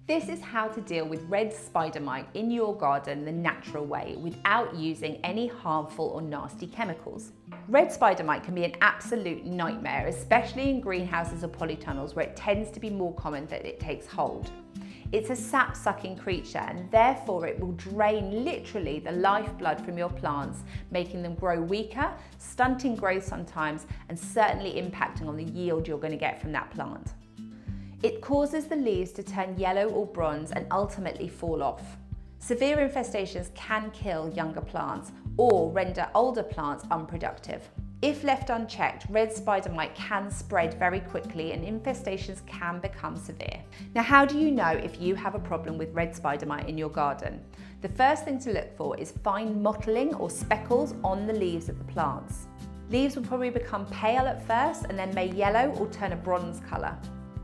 This is how to deal with red spider mite in your garden the natural way without using any harmful or nasty chemicals. Red spider mite can be an absolute nightmare, especially in greenhouses or polytunnels where it tends to be more common that it takes hold. It's a sap-sucking creature and therefore it will drain literally the lifeblood from your plants, making them grow weaker, stunting growth sometimes, and certainly impacting on the yield you're going to get from that plant. It causes the leaves to turn yellow or bronze and ultimately fall off. Severe infestations can kill younger plants or render older plants unproductive. If left unchecked, red spider mite can spread very quickly and infestations can become severe. Now, how do you know if you have a problem with red spider mite in your garden? The first thing to look for is fine mottling or speckles on the leaves of the plants. Leaves will probably become pale at first and then may yellow or turn a bronze colour.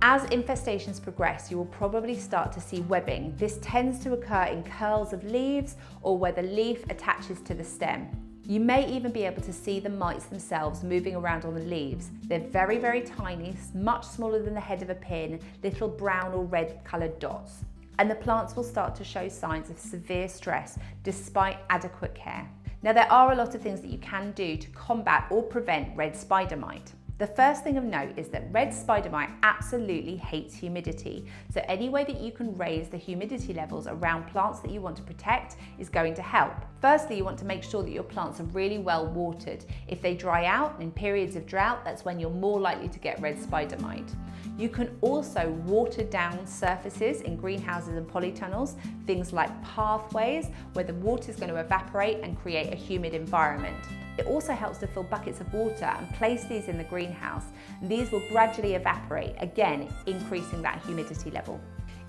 As infestations progress, you will probably start to see webbing. This tends to occur in curls of leaves or where the leaf attaches to the stem. You may even be able to see the mites themselves moving around on the leaves. They're very, very tiny, much smaller than the head of a pin, little brown or red coloured dots. And the plants will start to show signs of severe stress despite adequate care. Now, there are a lot of things that you can do to combat or prevent red spider mite. The first thing of note is that red spider mite absolutely hates humidity, so any way that you can raise the humidity levels around plants that you want to protect is going to help. Firstly, you want to make sure that your plants are really well watered. If they dry out in periods of drought, that's when you're more likely to get red spider mite. You can also water down surfaces in greenhouses and polytunnels, things like pathways where the water is going to evaporate and create a humid environment. It also helps to fill buckets of water and place these in the greenhouse. These will gradually evaporate, again increasing that humidity level.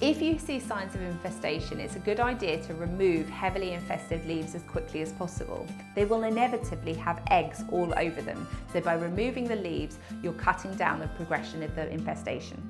If you see signs of infestation, it's a good idea to remove heavily infested leaves as quickly as possible. They will inevitably have eggs all over them, so by removing the leaves, you're cutting down the progression of the infestation.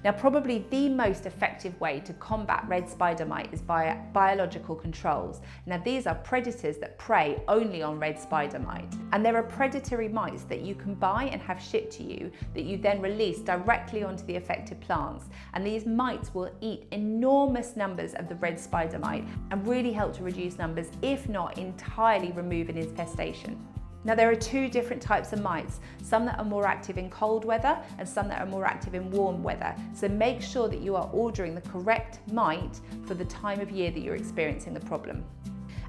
Now, probably the most effective way to combat red spider mite is via biological controls. Now, these are predators that prey only on red spider mite. And there are predatory mites that you can buy and have shipped to you that you then release directly onto the affected plants. And these mites will eat enormous numbers of the red spider mite and really help to reduce numbers, if not entirely remove an infestation. Now, there are two different types of mites, some that are more active in cold weather and some that are more active in warm weather. So make sure that you are ordering the correct mite for the time of year that you're experiencing the problem.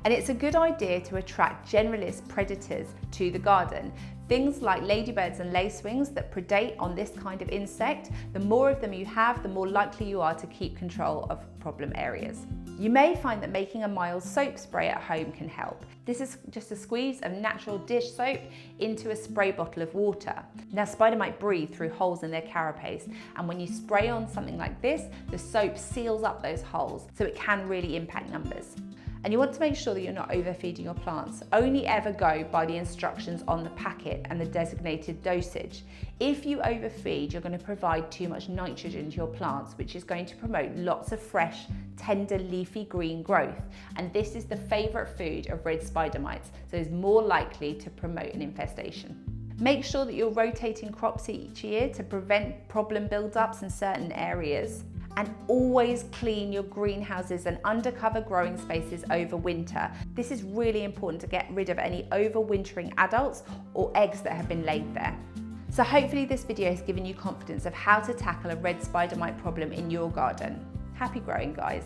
And it's a good idea to attract generalist predators to the garden. Things like ladybirds and lacewings that predate on this kind of insect. The more of them you have, the more likely you are to keep control of problem areas. You may find that making a mild soap spray at home can help. This is just a squeeze of natural dish soap into a spray bottle of water. Now, spider mite breathe through holes in their carapace, and when you spray on something like this, the soap seals up those holes, so it can really impact numbers. And you want to make sure that you're not overfeeding your plants. Only ever go by the instructions on the packet and the designated dosage. If you overfeed, you're going to provide too much nitrogen to your plants, which is going to promote lots of fresh, tender, leafy green growth. And this is the favourite food of red spider mites, so it's more likely to promote an infestation. Make sure that you're rotating crops each year to prevent problem build-ups in certain areas. And always clean your greenhouses and undercover growing spaces over winter. This is really important to get rid of any overwintering adults or eggs that have been laid there. So hopefully this video has given you confidence of how to tackle a red spider mite problem in your garden. Happy growing, guys.